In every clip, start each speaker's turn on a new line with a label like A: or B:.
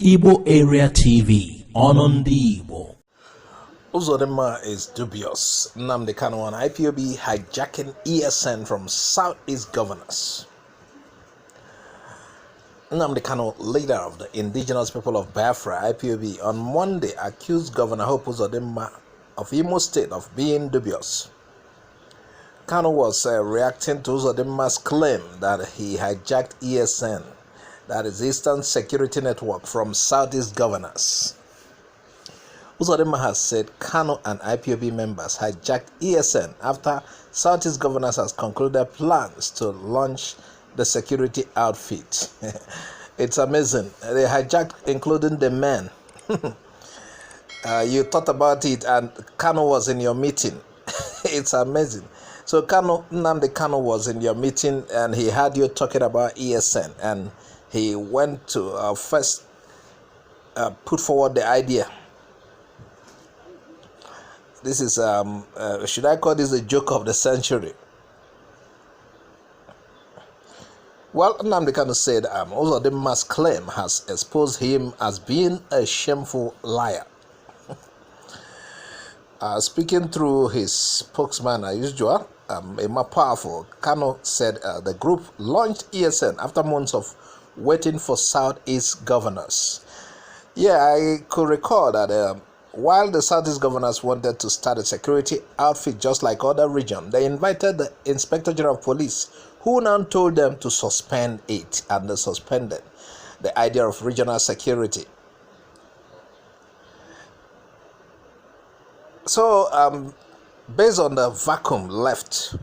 A: Igbo Area TV on the Igbo.
B: Uzodinma is dubious. Nnamdi Kanu and IPOB hijacking ESN from Southeast governors. Nnamdi Kanu, leader of the Indigenous people of Biafra, IPOB, on Monday accused Governor Uzodinma of Imo State of being dubious. Kanu was reacting to Uzodinma's claim that he hijacked ESN, that is Eastern Security Network, from Southeast governors. Uzodinma has said Kanu and IPOB members hijacked ESN after Southeast governors has concluded plans to launch the security outfit. It's amazing. They hijacked, including the men. You thought about it, and Kanu was in your meeting. It's amazing. So Nnamdi Kanu was in your meeting, and he heard you talking about ESN, and he went to first put forward the idea. This is, should I call this a joke of the century? Well, Nnamdi Kanu said Uzodinma's claim has exposed him as being a shameful liar. Speaking through his spokesman as usual, a more powerful, Kanu said the group launched ESN after months of waiting for Southeast governors. Yeah, I could recall that while the Southeast governors wanted to start a security outfit just like other regions, they invited the Inspector General of Police, who now told them to suspend it, and they suspended the idea of regional security. So, based on the vacuum left,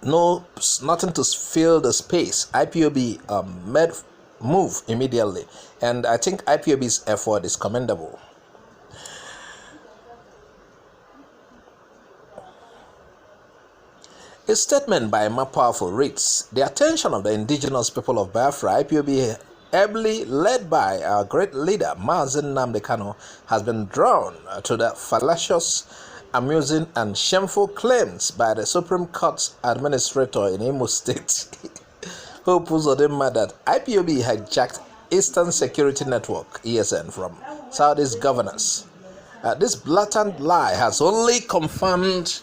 B: nothing to fill the space, IPOB made move immediately, and I think IPOB's effort is commendable. A statement by more powerful reads, "The attention of the indigenous people of Biafra, IPOB, ably led by our great leader, Nnamdi Kanu, has been drawn to the fallacious, amusing, and shameful claims by the Supreme Court's administrator in Imo State, Hope Uzodinma, that IPOB hijacked Eastern Security Network, ESN, from Southeast governors. This blatant lie has only confirmed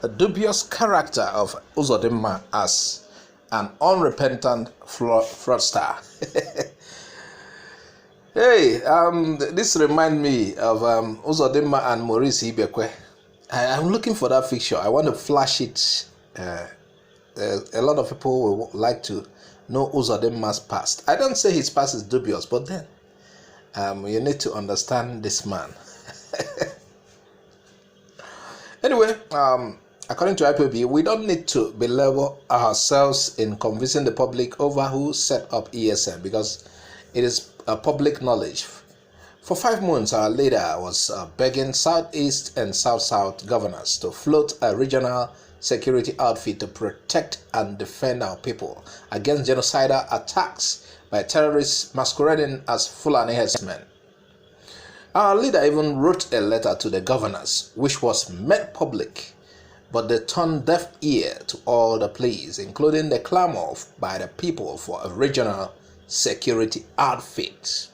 B: the dubious character of Uzodinma as an unrepentant fraudster." Hey, this reminds me of Uzodinma and Maurice Ibekwe. I'm looking for that picture. I want to flash it. A lot of people would like to know Uzodinma's past. I don't say his past is dubious, but then you need to understand this man. Anyway, according to IPOB, we don't need to belabor ourselves in convincing the public over who set up ESN, because it is public knowledge. For 5 months, our leader was begging Southeast and South-South governors to float a regional security outfit to protect and defend our people against genocidal attacks by terrorists masquerading as Fulani herdsmen. Our leader even wrote a letter to the governors, which was made public, but they turned deaf ear to all the pleas, including the clamor by the people for a regional security outfit.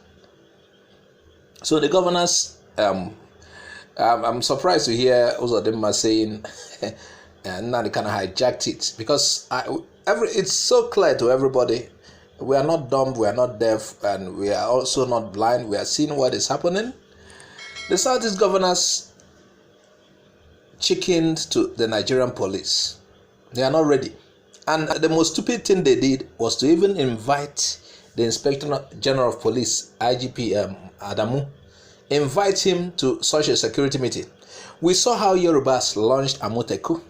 B: So the governors, I'm surprised to hear Uzodinma saying Nnamdi Kanu hijacked it, because it's so clear to everybody. We are not dumb, we are not deaf, and we are also not blind. We are seeing what is happening. The Southeast governors chickened to the Nigerian police. They are not ready. And the most stupid thing they did was to even invite the Inspector General of Police, IGP Adamu, invite him to such a security meeting. We saw how Yorubas launched Amoteku.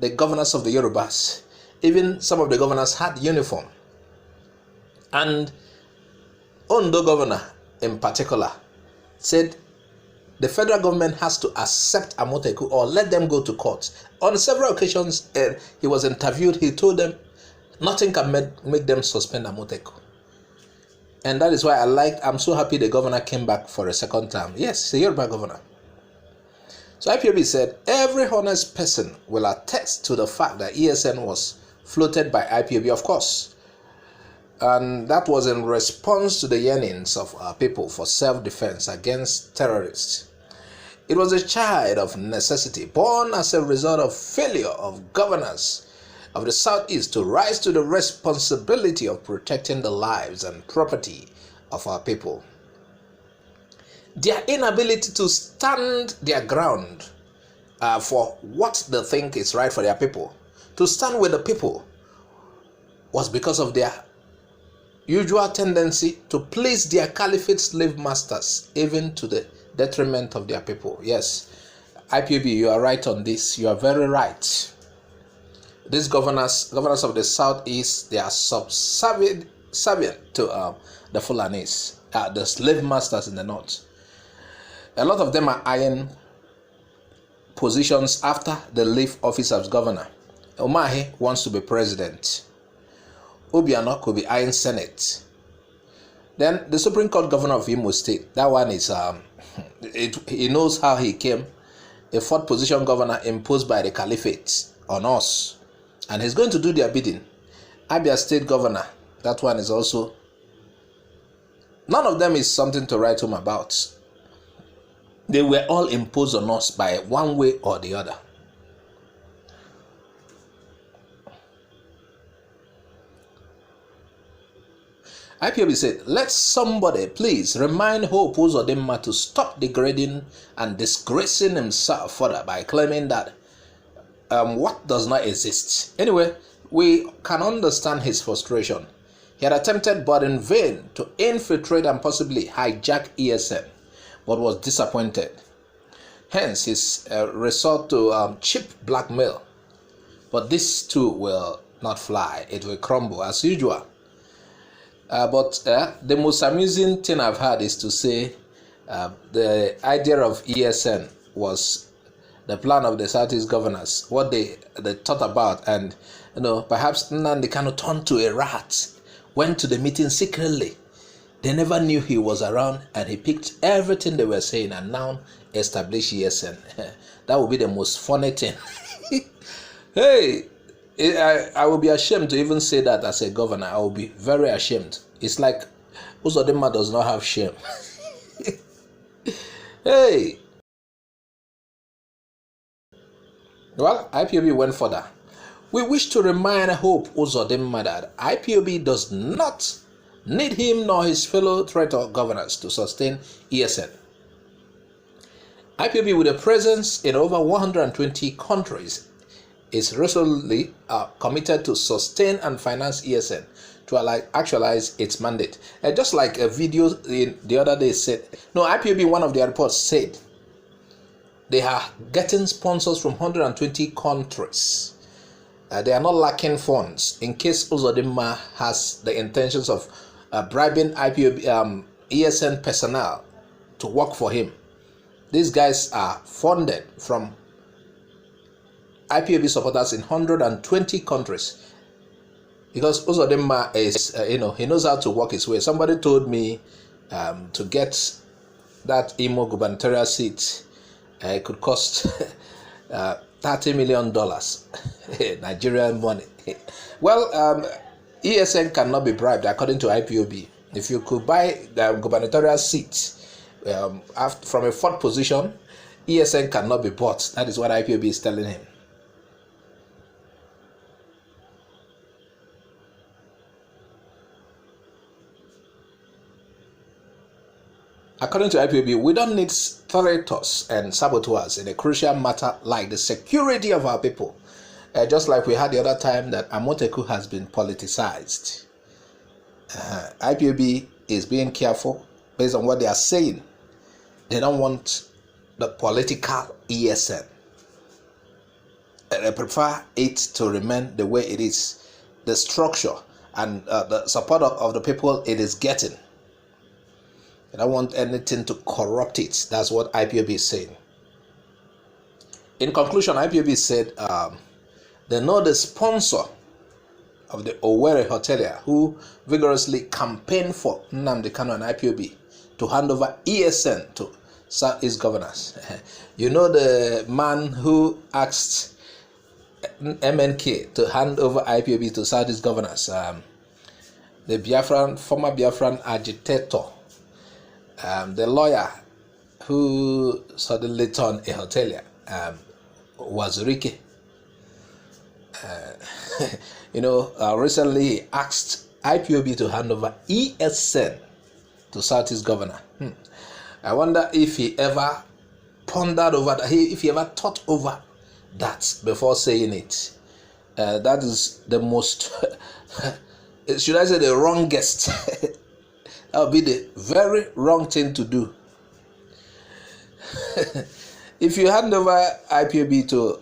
B: The governors of the Yorubas, even some of the governors had uniform. And Ondo governor in particular said the federal government has to accept Amoteku or let them go to court. On several occasions, he was interviewed. He told them nothing can make them suspend Amoteku. And that is why I'm so happy the governor came back for a second time. Yes, the Yoruba governor. So IPOB said every honest person will attest to the fact that ESN was floated by IPOB. Of course, And that was in response to the yearnings of our people for self-defense against terrorists. It was a child of necessity, born as a result of failure of governors of the Southeast to rise to the responsibility of protecting the lives and property of our people. Their inability to stand their ground for what they think is right for their people, to stand with the people, was because of their usual tendency to please their caliphate slave masters, even to the detriment of their people. Yes, IPOB, you are right on this. You are very right. These governors of the Southeast, they are subservient to the Fulanis, the slave masters in the North. A lot of them are eyeing positions after they leave office as governor. Umahi wants to be president. Obiano could be eyeing Senate. Then the Supreme Court governor of Imo State, that one is, he knows how he came, a fourth position governor imposed by the caliphate on us. And he's going to do their bidding. Abia State governor, that one is also, none of them is something to write home about. They were all imposed on us by one way or the other. IPOB said, let somebody please remind Hope Uzodinma to stop degrading and disgracing himself further by claiming that what does not exist. Anyway, we can understand his frustration. He had attempted but in vain to infiltrate and possibly hijack ESN, but was disappointed. Hence his resort to cheap blackmail. But this too will not fly. It will crumble as usual. But the most amusing thing I've heard is to say the idea of ESN was the plan of the Southeast governors, what they thought about, and perhaps Nnamdi Kanu turned to a rat, went to the meeting secretly. They never knew he was around, and he picked everything they were saying and now established ESN. That would be the most funny thing. Hey, I would be ashamed to even say that as a governor. I would be very ashamed. It's like Uzodinma does not have shame. Hey. Well, IPOB went further. We wish to remind Hope Uzodinma that IPOB does not need him nor his fellow traitor governors to sustain ESN. IPOB, with a presence in over 120 countries, is resolutely committed to sustain and finance ESN to actualize its mandate. Just like a video the other day said, IPOB, one of their reports said, they are getting sponsors from 120 countries. They are not lacking funds in case Uzodinma has the intentions of bribing IPOB ESN personnel to work for him. These guys are funded from IPOB supporters in 120 countries because Uzodinma is, he knows how to work his way. Somebody told me to get that Imo gubernatorial seat, it could cost $30 million Nigerian money. Well, ESN cannot be bribed according to IPOB. If you could buy the gubernatorial seat from a fourth position, ESN cannot be bought. That is what IPOB is telling him. According to IPOB, we don't need traitors and saboteurs in a crucial matter like the security of our people. Just like we had the other time that Amoteku has been politicized. IPOB is being careful based on what they are saying. They don't want the political ESN. They prefer it to remain the way it is. The structure and the support of the people it is getting. They don't want anything to corrupt it. That's what IPOB is saying. In conclusion, IPOB said they know the sponsor of the Owerri hotelier who vigorously campaigned for Nnamdi Kanu and IPOB to hand over ESN to Southeast governors. You know the man who asked MNK to hand over IPOB to Southeast governors, the former Biafran agitator, the lawyer who suddenly turned a hotelier, was Ricky. Recently he asked IPOB to hand over ESN to Southeast governor. I wonder if he ever pondered over that, if he ever thought over that before saying it. That is the most, should I say the wrongest? That would be the very wrong thing to do. If you hand over IPOB to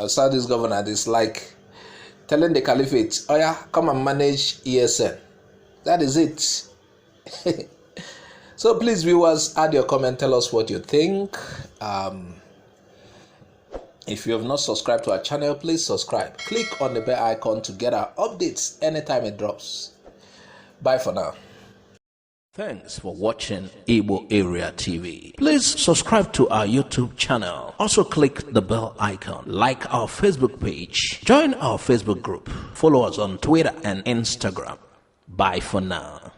B: Southeast governor, it's like telling the caliphate, oh yeah, come and manage ESN. That is it. So please, viewers, add your comment, tell us what you think. If you have not subscribed to our channel, please subscribe. Click on the bell icon to get our updates anytime it drops. Bye for now.
A: Thanks for watching Igbo Area TV. Please subscribe to our YouTube channel. Also click the bell icon. Like our Facebook page. Join our Facebook group. Follow us on Twitter and Instagram. Bye for now.